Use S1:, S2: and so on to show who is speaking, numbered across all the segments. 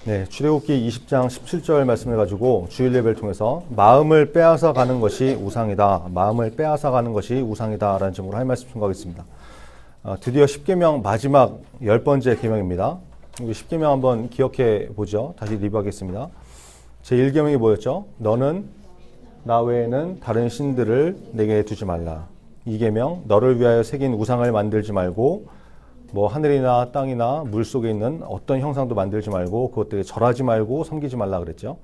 S1: 네, 출애굽기 20장 17절 말씀을 가지고 주일 예배를 통해서 마음을 빼앗아 가는 것이 우상이다. 마음을 빼앗아 가는 것이 우상이다. 라는 점으로 할 말씀 증거하겠습니다. 드디어 10계명 마지막 10번째 계명입니다. 우리 10계명 한번 기억해 보죠. 다시 리뷰하겠습니다. 제1계명이 뭐였죠? 너는 나 외에는 다른 신들을 내게 두지 말라. 2계명 너를 위하여 새긴 우상을 만들지 말고 뭐 하늘이나 땅이나 물 속에 있는 어떤 형상도 만들지 말고 그것들에 절하지 말고 섬기지 말라 그랬죠.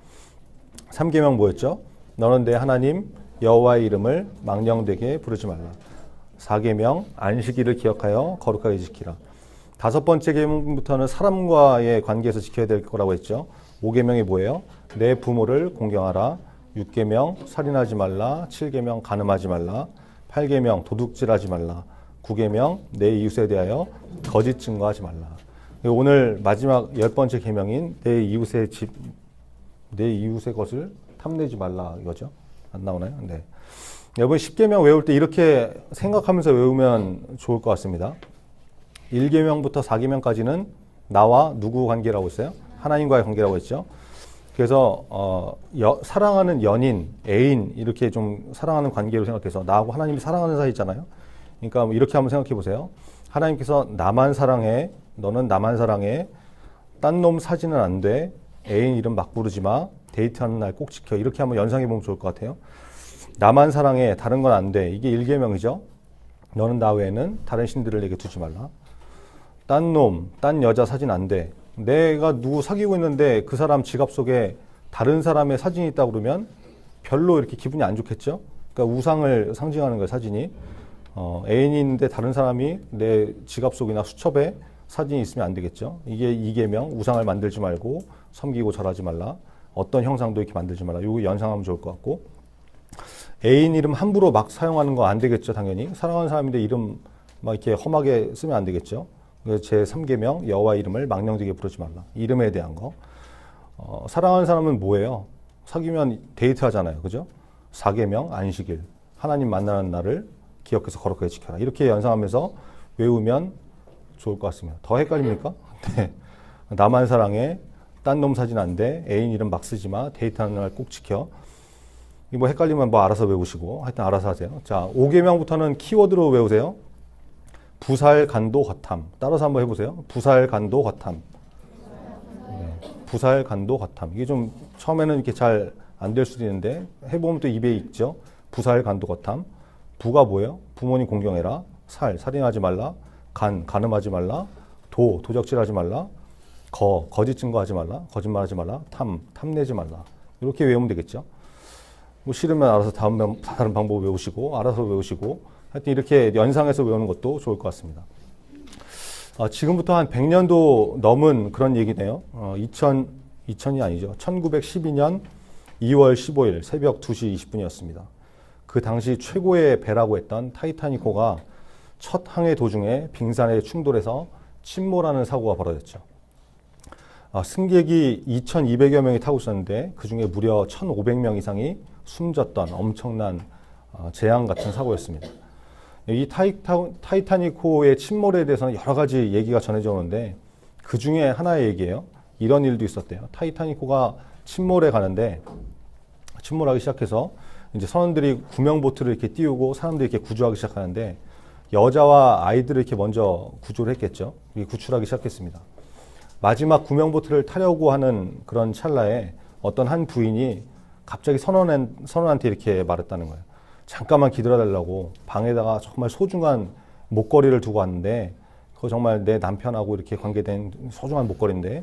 S1: 3계명 뭐였죠? 너는 내 하나님 여호와의 이름을 망령되게 부르지 말라. 4계명 안식일을 기억하여 거룩하게 지키라. 5번째 계명부터는 사람과의 관계에서 지켜야 될 거라고 했죠. 5계명이 뭐예요? 내 부모를 공경하라. 6계명 살인하지 말라. 7계명 간음하지 말라. 8계명 도둑질하지 말라. 9계명 내 이웃에 대하여 거짓 증거하지 말라. 오늘 마지막 10번째 계명인 내 이웃의 것을 탐내지 말라 이거죠. 안 나오나요? 네. 여러분 10계명 외울 때 이렇게 생각하면서 외우면 좋을 것 같습니다. 1계명부터 4계명까지는 나와 누구 관계라고 했어요? 하나님과의 관계라고 했죠. 그래서 사랑하는 연인, 애인 이렇게 좀 사랑하는 관계로 생각해서 나하고 하나님이 사랑하는 사이 있잖아요. 그러니까 이렇게 한번 생각해 보세요. 하나님께서 나만 사랑해, 너는 나만 사랑해, 딴 놈 사진은 안 돼, 애인 이름 막 부르지 마, 데이트하는 날 꼭 지켜. 이렇게 한번 연상해 보면 좋을 것 같아요. 나만 사랑해, 다른 건 안 돼. 이게 1계명이죠. 너는 나 외에는 다른 신들을 내게 두지 말라. 딴 놈, 딴 여자 사진 안 돼. 내가 누구 사귀고 있는데 그 사람 지갑 속에 다른 사람의 사진이 있다고 그러면 별로 이렇게 기분이 안 좋겠죠. 그러니까 우상을 상징하는 거예요, 사진이. 애인이 있는데 다른 사람이 내 지갑 속이나 수첩에 사진이 있으면 안 되겠죠. 이게 2계명, 우상을 만들지 말고 섬기고 절하지 말라. 어떤 형상도 이렇게 만들지 말라. 이거 연상하면 좋을 것 같고. 애인 이름 함부로 막 사용하는 거 안 되겠죠, 당연히. 사랑하는 사람인데 이름 막 이렇게 험하게 쓰면 안 되겠죠. 제 3계명, 여호와 이름을 망령되게 부르지 말라. 이름에 대한 거. 사랑하는 사람은 뭐예요? 사귀면 데이트 하잖아요. 그죠? 4계명, 안식일. 하나님 만나는 날을 기억해서 거룩하게 지켜라. 이렇게 연상하면서 외우면 좋을 것 같습니다. 더 헷갈립니까? 네. 나만 사랑해. 딴 놈 사진 안 돼. 애인 이름 막 쓰지 마. 데이트하는 날 꼭 지켜. 뭐 헷갈리면 뭐 알아서 외우시고 하여튼 알아서 하세요. 자, 5계명부터는 키워드로 외우세요. 부살, 간도, 거탐. 따라서 한번 해보세요. 부살, 간도, 거탐. 네. 부살, 간도, 거탐. 이게 좀 처음에는 이렇게 잘 안 될 수도 있는데 해보면 또 입에 있죠. 부살, 간도, 거탐. 부가 뭐예요? 부모님 공경해라. 살인하지 말라. 간음하지 말라. 도적질하지 말라. 거짓 증거하지 말라. 거짓말하지 말라. 탐내지 말라. 이렇게 외우면 되겠죠. 뭐 싫으면 알아서 다른 방법 외우시고 알아서 외우시고 하여튼 이렇게 연상해서 외우는 것도 좋을 것 같습니다. 지금부터 한 100년도 넘은 그런 얘기네요. 2000이 아니죠. 1912년 2월 15일 새벽 2시 20분이었습니다. 그 당시 최고의 배라고 했던 타이타닉호가 첫 항해 도중에 빙산에 충돌해서 침몰하는 사고가 벌어졌죠. 승객이 2,200여 명이 타고 있었는데 그중에 무려 1,500명 이상이 숨졌던 엄청난 재앙 같은 사고였습니다. 이 타이타닉호의 침몰에 대해서는 여러 가지 얘기가 전해져 오는데 그 중에 하나의 얘기예요. 이런 일도 있었대요. 타이타닉호가 침몰해 가는데 침몰하기 시작해서 이제 선원들이 구명보트를 이렇게 띄우고 사람들이 이렇게 구조하기 시작하는데 여자와 아이들을 이렇게 먼저 구조를 했겠죠. 구출하기 시작했습니다. 마지막 구명보트를 타려고 하는 그런 찰나에 어떤 한 부인이 갑자기 선원한테 이렇게 말했다는 거예요. 잠깐만 기다려달라고 방에다가 정말 소중한 목걸이를 두고 왔는데 그거 정말 내 남편하고 이렇게 관계된 소중한 목걸이인데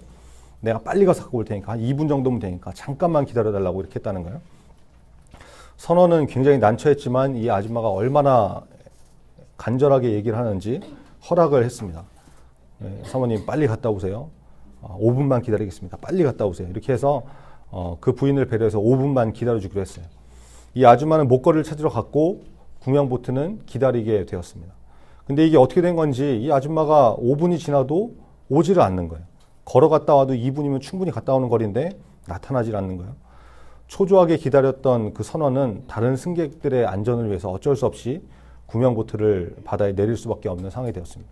S1: 내가 빨리 가서 갖고 올 테니까 한 2분 정도면 되니까 잠깐만 기다려달라고 이렇게 했다는 거예요. 선원은 굉장히 난처했지만 이 아줌마가 얼마나 간절하게 얘기를 하는지 허락을 했습니다. 네, 사모님 빨리 갔다 오세요. 5분만 기다리겠습니다. 빨리 갔다 오세요. 이렇게 해서 그 부인을 배려해서 5분만 기다려주기로 했어요. 이 아줌마는 목걸이를 찾으러 갔고 구명보트는 기다리게 되었습니다. 근데 이게 어떻게 된 건지 이 아줌마가 5분이 지나도 오지를 않는 거예요. 걸어갔다 와도 2분이면 충분히 갔다 오는 거리인데 나타나질 않는 거예요. 초조하게 기다렸던 그 선원은 다른 승객들의 안전을 위해서 어쩔 수 없이 구명보트를 바다에 내릴 수밖에 없는 상황이 되었습니다.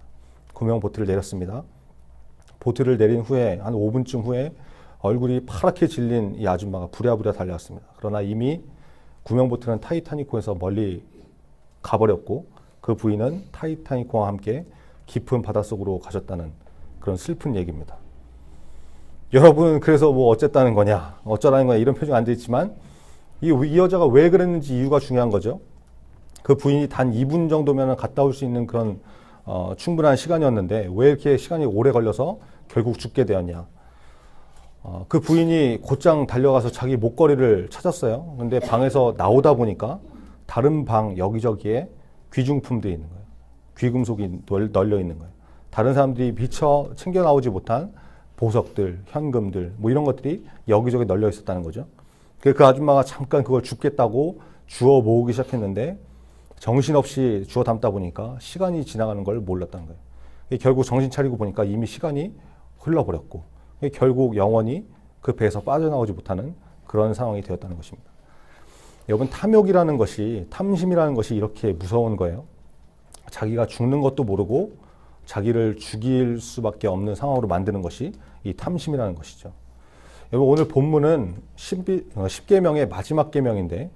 S1: 구명보트를 내렸습니다. 보트를 내린 후에 한 5분쯤 후에 얼굴이 파랗게 질린 이 아줌마가 부랴부랴 달려왔습니다. 그러나 이미 구명보트는 타이타닉호에서 멀리 가버렸고 그 부인은 타이타닉호와 함께 깊은 바닷속으로 가셨다는 그런 슬픈 얘기입니다. 여러분 그래서 뭐 어쨌다는 거냐 어쩌라는 거냐 이런 표정 안 돼 있지만 이 여자가 왜 그랬는지 이유가 중요한 거죠. 그 부인이 단 2분 정도면 갔다 올 수 있는 그런 충분한 시간이었는데 왜 이렇게 시간이 오래 걸려서 결국 죽게 되었냐. 그 부인이 곧장 달려가서 자기 목걸이를 찾았어요. 근데 방에서 나오다 보니까 다른 방 여기저기에 귀중품들이 있는 거예요. 귀금속이 널려 있는 거예요. 다른 사람들이 미처 챙겨 나오지 못한 보석들, 현금들 뭐 이런 것들이 여기저기 널려 있었다는 거죠. 그 아줌마가 잠깐 그걸 줍겠다고 주워 모으기 시작했는데 정신없이 주워 담다 보니까 시간이 지나가는 걸 몰랐다는 거예요. 결국 정신 차리고 보니까 이미 시간이 흘러버렸고 결국 영원히 그 배에서 빠져나오지 못하는 그런 상황이 되었다는 것입니다. 여러분 탐욕이라는 것이 탐심이라는 것이 이렇게 무서운 거예요. 자기가 죽는 것도 모르고 자기를 죽일 수밖에 없는 상황으로 만드는 것이 이 탐심이라는 것이죠. 여러분 오늘 본문은 10계명의 마지막 계명인데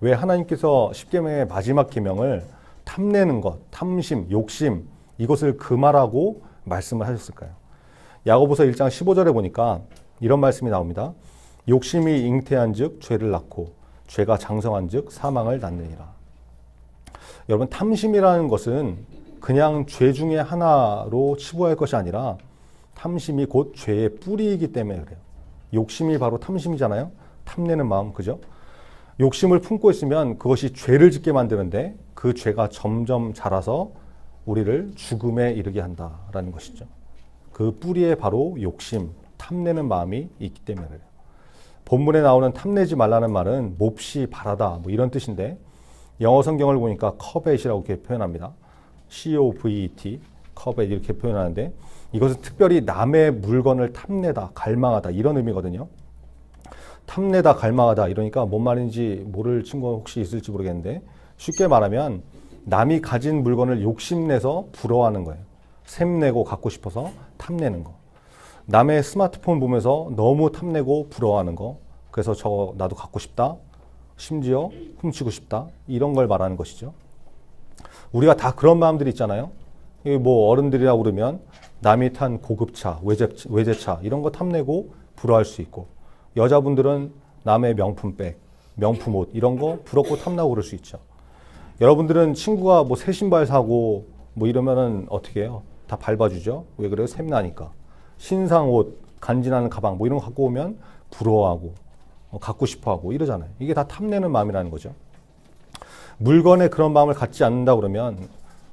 S1: 왜 하나님께서 10계명의 마지막 계명을 탐내는 것, 탐심, 욕심 이것을 금하라고 말씀을 하셨을까요? 야고보서 1장 15절에 보니까 이런 말씀이 나옵니다. 욕심이 잉태한 즉 죄를 낳고 죄가 장성한 즉 사망을 낳느니라. 여러분 탐심이라는 것은 그냥 죄 중에 하나로 치부할 것이 아니라 탐심이 곧 죄의 뿌리이기 때문에 그래요. 욕심이 바로 탐심이잖아요. 탐내는 마음, 그죠? 욕심을 품고 있으면 그것이 죄를 짓게 만드는데 그 죄가 점점 자라서 우리를 죽음에 이르게 한다라는 것이죠. 그 뿌리에 바로 욕심, 탐내는 마음이 있기 때문에 그래요. 본문에 나오는 탐내지 말라는 말은 몹시 바라다 뭐 이런 뜻인데 영어 성경을 보니까 covet이라고 이렇게 표현합니다. C-O-V-E-T, covet 이렇게 표현하는데 이것은 특별히 남의 물건을 탐내다, 갈망하다 이런 의미거든요. 탐내다, 갈망하다 이러니까 뭔 말인지 모를 친구 혹시 있을지 모르겠는데 쉽게 말하면 남이 가진 물건을 욕심내서 부러워하는 거예요. 샘내고 갖고 싶어서 탐내는 거. 남의 스마트폰 보면서 너무 탐내고 부러워하는 거. 그래서 저거 나도 갖고 싶다. 심지어 훔치고 싶다. 이런 걸 말하는 것이죠. 우리가 다 그런 마음들이 있잖아요. 뭐 어른들이라고 그러면 남이 탄 고급차, 외제차 이런 거 탐내고 부러워할 수 있고 여자분들은 남의 명품백, 명품 옷 이런 거 부럽고 탐나고 그럴 수 있죠. 여러분들은 친구가 뭐 새 신발 사고 뭐 이러면은 어떻게 해요? 다 밟아주죠. 왜 그래요? 샘나니까. 신상 옷, 간지나는 가방 뭐 이런 거 갖고 오면 부러워하고 갖고 싶어하고 이러잖아요. 이게 다 탐내는 마음이라는 거죠. 물건에 그런 마음을 갖지 않는다 그러면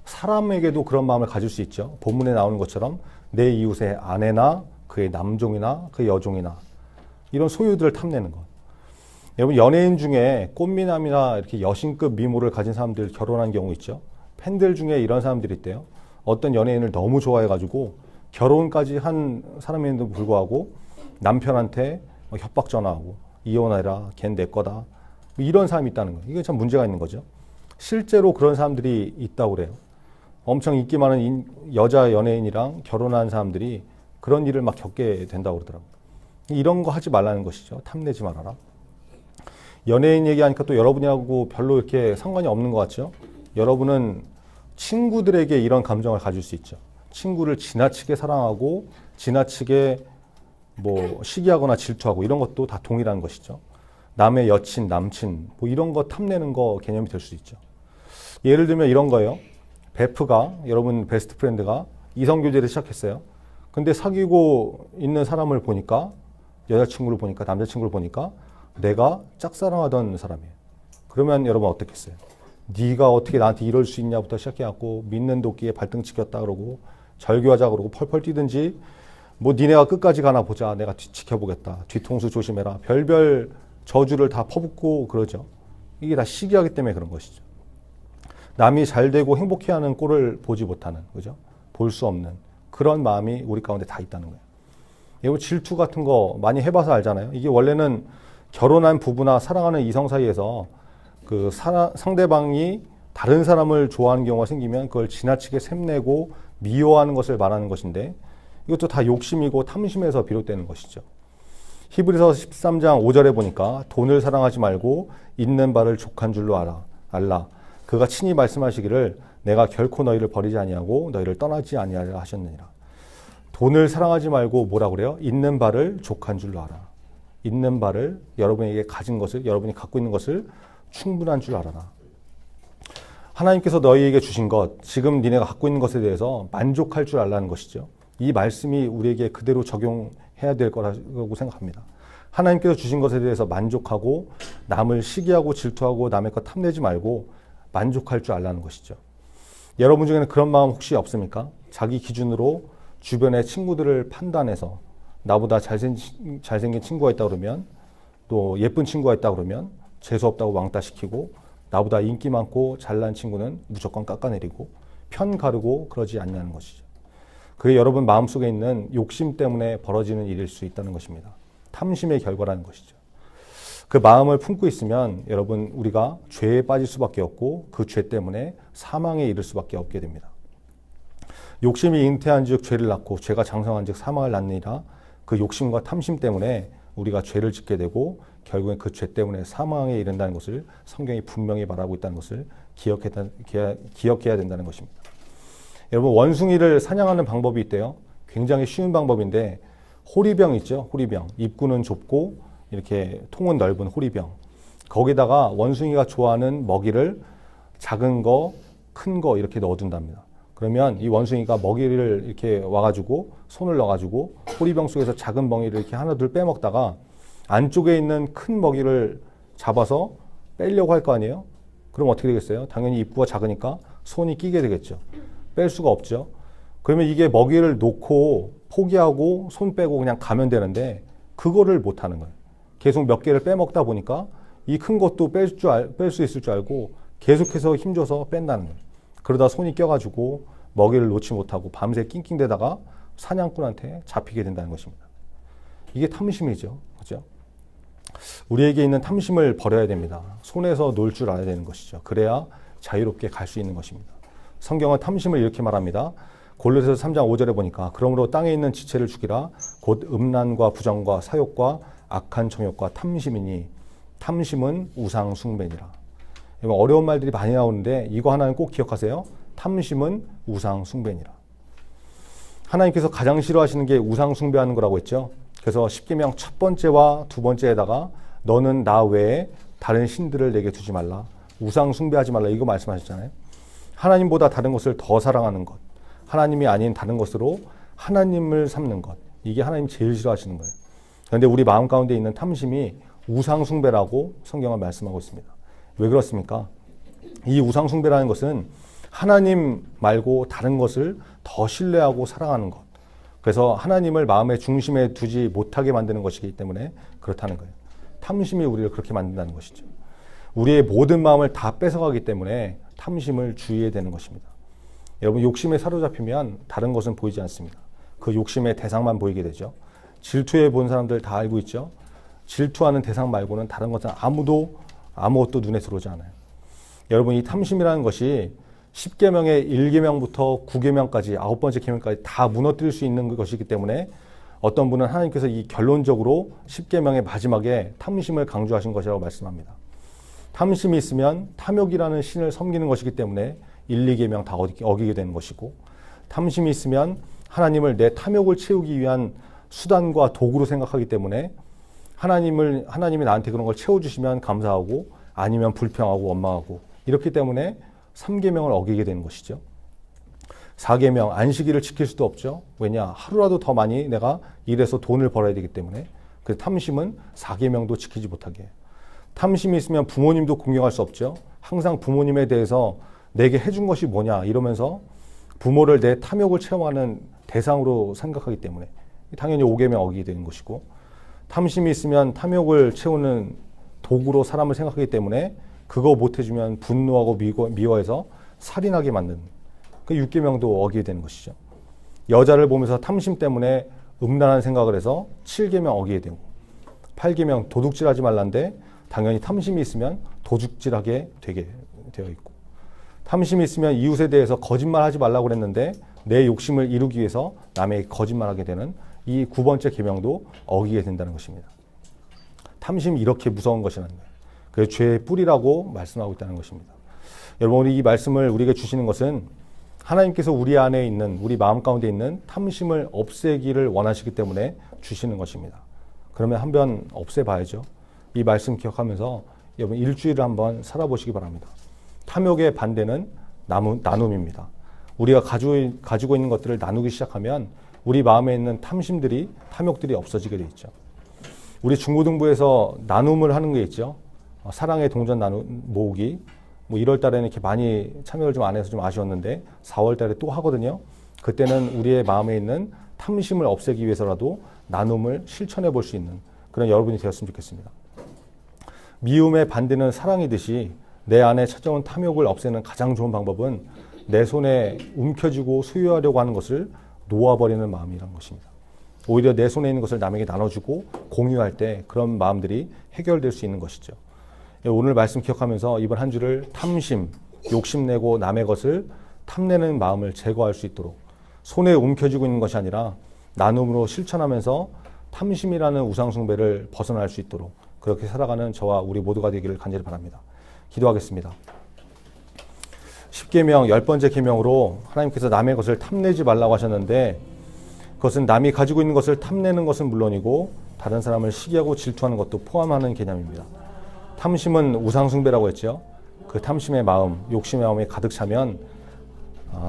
S1: 사람에게도 그런 마음을 가질 수 있죠. 본문에 나오는 것처럼 내 이웃의 아내나 그의 남종이나 그의 여종이나 이런 소유들을 탐내는 것. 여러분 연예인 중에 꽃미남이나 이렇게 여신급 미모를 가진 사람들 결혼한 경우 있죠. 팬들 중에 이런 사람들이 있대요. 어떤 연예인을 너무 좋아해가지고 결혼까지 한 사람인데도 불구하고 남편한테 협박 전화하고 이혼해라, 걘 내 거다. 이런 사람이 있다는 거예요. 이게 참 문제가 있는 거죠. 실제로 그런 사람들이 있다고 그래요. 엄청 인기 많은 여자 연예인이랑 결혼한 사람들이 그런 일을 막 겪게 된다고 그러더라고요. 이런 거 하지 말라는 것이죠. 탐내지 말아라. 연예인 얘기하니까 또 여러분하고 별로 이렇게 상관이 없는 것 같죠? 여러분은 친구들에게 이런 감정을 가질 수 있죠. 친구를 지나치게 사랑하고 지나치게 뭐 시기하거나 질투하고 이런 것도 다 동일한 것이죠. 남의 여친, 남친 뭐 이런 거 탐내는 거 개념이 될 수 있죠. 예를 들면 이런 거예요. 베프가 여러분 베스트 프렌드가 이성교제를 시작했어요. 근데 사귀고 있는 사람을 보니까 여자친구를 보니까 남자친구를 보니까 내가 짝사랑하던 사람이에요. 그러면 여러분 어떻겠어요? 네가 어떻게 나한테 이럴 수 있냐부터 시작해갖고 믿는 도끼에 발등 찍혔다 그러고 절교하자 그러고 펄펄 뛰든지 뭐 니네가 끝까지 가나 보자. 내가 지켜보겠다. 뒤통수 조심해라. 별별 저주를 다 퍼붓고 그러죠. 이게 다 시기하기 때문에 그런 것이죠. 남이 잘 되고 행복해하는 꼴을 보지 못하는, 그죠? 볼 수 없는 그런 마음이 우리 가운데 다 있다는 거예요. 이거 질투 같은 거 많이 해봐서 알잖아요. 이게 원래는 결혼한 부부나 사랑하는 이성 사이에서 그 상대방이 다른 사람을 좋아하는 경우가 생기면 그걸 지나치게 샘내고 미워하는 것을 말하는 것인데 이것도 다 욕심이고 탐심에서 비롯되는 것이죠. 히브리서 13장 5절에 보니까 돈을 사랑하지 말고 있는 바를 족한 줄로 알라. 그가 친히 말씀하시기를 내가 결코 너희를 버리지 아니하고 너희를 떠나지 아니하리라 하셨느니라. 돈을 사랑하지 말고 뭐라 그래요? 있는 바를 족한 줄로 알아. 있는 바를, 여러분에게 가진 것을, 여러분이 갖고 있는 것을 충분한 줄 알아라. 하나님께서 너희에게 주신 것, 지금 니네가 갖고 있는 것에 대해서 만족할 줄 알라는 것이죠. 이 말씀이 우리에게 그대로 적용해야 될 거라고 생각합니다. 하나님께서 주신 것에 대해서 만족하고 남을 시기하고 질투하고 남의 것 탐내지 말고 만족할 줄 알라는 것이죠. 여러분 중에는 그런 마음 혹시 없습니까? 자기 기준으로 주변의 친구들을 판단해서 나보다 잘생긴 친구가 있다 그러면, 또 예쁜 친구가 있다 그러면 재수없다고 왕따시키고, 나보다 인기 많고 잘난 친구는 무조건 깎아내리고 편 가르고 그러지 않냐는 것이죠. 그게 여러분 마음속에 있는 욕심 때문에 벌어지는 일일 수 있다는 것입니다. 탐심의 결과라는 것이죠. 그 마음을 품고 있으면 여러분 우리가 죄에 빠질 수밖에 없고 그 죄 때문에 사망에 이를 수밖에 없게 됩니다. 욕심이 잉태한 즉 죄를 낳고 죄가 장성한 즉 사망을 낳느니라. 그 욕심과 탐심 때문에 우리가 죄를 짓게 되고 결국엔 그 죄 때문에 사망에 이른다는 것을 성경이 분명히 말하고 있다는 것을 기억해야 된다는 것입니다. 여러분 원숭이를 사냥하는 방법이 있대요. 굉장히 쉬운 방법인데 호리병 있죠. 호리병. 입구는 좁고 이렇게 통은 넓은 호리병. 거기다가 원숭이가 좋아하는 먹이를 작은 거, 큰 거 이렇게 넣어둔답니다. 그러면 이 원숭이가 먹이를 이렇게 와가지고 손을 넣어가지고 호리병 속에서 작은 먹이를 이렇게 하나 둘 빼먹다가 안쪽에 있는 큰 먹이를 잡아서 빼려고 할 거 아니에요? 그럼 어떻게 되겠어요? 당연히 입구가 작으니까 손이 끼게 되겠죠. 뺄 수가 없죠. 그러면 이게 먹이를 놓고 포기하고 손 빼고 그냥 가면 되는데 그거를 못 하는 거예요. 계속 몇 개를 빼먹다 보니까 이 큰 것도 뺄 수 있을 줄 알고 계속해서 힘줘서 뺀다는 거예요. 그러다 손이 껴가지고 먹이를 놓지 못하고 밤새 낑낑대다가 사냥꾼한테 잡히게 된다는 것입니다. 이게 탐심이죠. 그죠? 우리에게 있는 탐심을 버려야 됩니다. 손에서 놀 줄 알아야 되는 것이죠. 그래야 자유롭게 갈 수 있는 것입니다. 성경은 탐심을 이렇게 말합니다. 골로새서 3장 5절에 보니까 그러므로 땅에 있는 지체를 죽이라 곧 음란과 부정과 사욕과 악한 정욕과 탐심이니 탐심은 우상 숭배니라. 어려운 말들이 많이 나오는데 이거 하나는 꼭 기억하세요. 탐심은 우상 숭배니라. 하나님께서 가장 싫어하시는 게 우상 숭배하는 거라고 했죠. 그래서 십계명 첫 번째와 두 번째에다가 너는 나 외에 다른 신들을 내게 두지 말라. 우상 숭배하지 말라. 이거 말씀하셨잖아요. 하나님보다 다른 것을 더 사랑하는 것. 하나님이 아닌 다른 것으로 하나님을 삼는 것. 이게 하나님 제일 싫어하시는 거예요. 그런데 우리 마음 가운데 있는 탐심이 우상 숭배라고 성경은 말씀하고 있습니다. 왜 그렇습니까? 이 우상 숭배라는 것은 하나님 말고 다른 것을 더 신뢰하고 사랑하는 것. 그래서 하나님을 마음의 중심에 두지 못하게 만드는 것이기 때문에 그렇다는 거예요. 탐심이 우리를 그렇게 만든다는 것이죠. 우리의 모든 마음을 다 뺏어가기 때문에 탐심을 주의해야 되는 것입니다. 여러분 욕심에 사로잡히면 다른 것은 보이지 않습니다. 그 욕심의 대상만 보이게 되죠. 질투해 본 사람들 다 알고 있죠. 질투하는 대상 말고는 다른 것은 아무것도 눈에 들어오지 않아요. 여러분 이 탐심이라는 것이 10계명의 1계명부터 9계명까지 9번째 계명까지 다 무너뜨릴 수 있는 것이기 때문에 어떤 분은 하나님께서 이 결론적으로 10계명의 마지막에 탐심을 강조하신 것이라고 말씀합니다. 탐심이 있으면 탐욕이라는 신을 섬기는 것이기 때문에 1, 2계명 다 어기게 되는 것이고, 탐심이 있으면 하나님을 내 탐욕을 채우기 위한 수단과 도구로 생각하기 때문에 하나님이 나한테 그런 걸 채워주시면 감사하고 아니면 불평하고 원망하고 이렇기 때문에 3계명을 어기게 되는 것이죠. 4계명 안식일을 지킬 수도 없죠. 왜냐? 하루라도 더 많이 내가 일해서 돈을 벌어야 되기 때문에. 그 탐심은 4계명도 지키지 못하게 해요. 탐심이 있으면 부모님도 공경할 수 없죠. 항상 부모님에 대해서 내게 해준 것이 뭐냐 이러면서 부모를 내 탐욕을 체험하는 대상으로 생각하기 때문에 당연히 5계명 어기게 되는 것이고, 탐심이 있으면 탐욕을 채우는 도구로 사람을 생각하기 때문에 그거 못해주면 분노하고 미워해서 살인하게 만드는 그 6계명도 어기게 되는 것이죠. 여자를 보면서 탐심 때문에 음란한 생각을 해서 7계명 어기게 되고, 8계명 도둑질하지 말란데 당연히 탐심이 있으면 도둑질하게 되게 되어 있고, 탐심이 있으면 이웃에 대해서 거짓말하지 말라고 그랬는데 내 욕심을 이루기 위해서 남에게 거짓말하게 되는 이 9번째 계명도 어기게 된다는 것입니다. 탐심이 이렇게 무서운 것이라는 거예요. 그래서 죄의 뿌리라고 말씀하고 있다는 것입니다. 여러분, 이 말씀을 우리에게 주시는 것은 하나님께서 우리 안에 있는, 우리 마음 가운데 있는 탐심을 없애기를 원하시기 때문에 주시는 것입니다. 그러면 한번 없애봐야죠. 이 말씀 기억하면서 여러분 일주일을 한번 살아보시기 바랍니다. 탐욕의 반대는 나눔입니다. 우리가 가지고 있는 것들을 나누기 시작하면 우리 마음에 있는 탐심들이, 탐욕들이 없어지게 돼 있죠. 우리 중고등부에서 나눔을 하는 게 있죠. 사랑의 동전 모으기. 뭐 1월 달에는 이렇게 많이 참여를 좀 안 해서 좀 아쉬웠는데 4월 달에 또 하거든요. 그때는 우리의 마음에 있는 탐심을 없애기 위해서라도 나눔을 실천해 볼 수 있는 그런 여러분이 되었으면 좋겠습니다. 미움의 반대는 사랑이듯이 내 안에 찾아온 탐욕을 없애는 가장 좋은 방법은 내 손에 움켜쥐고 소유하려고 하는 것을 놓아버리는 마음이라는 것입니다. 오히려 내 손에 있는 것을 남에게 나눠주고 공유할 때 그런 마음들이 해결될 수 있는 것이죠. 오늘 말씀 기억하면서 이번 한 주를 탐심, 욕심내고 남의 것을 탐내는 마음을 제거할 수 있도록 손에 움켜쥐고 있는 것이 아니라 나눔으로 실천하면서 탐심이라는 우상숭배를 벗어날 수 있도록 그렇게 살아가는 저와 우리 모두가 되기를 간절히 바랍니다. 기도하겠습니다. 10계명 10번째 계명으로 하나님께서 남의 것을 탐내지 말라고 하셨는데 그것은 남이 가지고 있는 것을 탐내는 것은 물론이고 다른 사람을 시기하고 질투하는 것도 포함하는 개념입니다. 탐심은 우상숭배라고 했죠. 그 탐심의 마음, 욕심의 마음이 가득 차면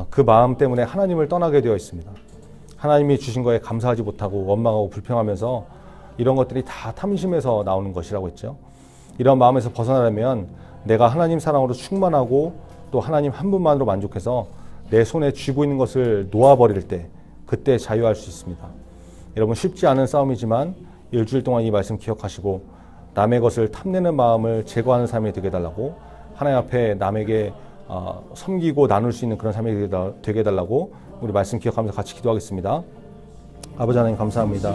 S1: 그 마음 때문에 하나님을 떠나게 되어 있습니다. 하나님이 주신 거에 감사하지 못하고 원망하고 불평하면서 이런 것들이 다 탐심에서 나오는 것이라고 했죠. 이런 마음에서 벗어나려면 내가 하나님 사랑으로 충만하고 또 하나님 한 분만으로 만족해서 내 손에 쥐고 있는 것을 놓아버릴 때 그때 자유할 수 있습니다. 여러분 쉽지 않은 싸움이지만 일주일 동안 이 말씀 기억하시고 남의 것을 탐내는 마음을 제거하는 삶이 되게 해달라고 하나님 앞에 남에게 섬기고 나눌 수 있는 그런 삶이 되게 해달라고 우리 말씀 기억하면서 같이 기도하겠습니다. 아버지 하나님 감사합니다.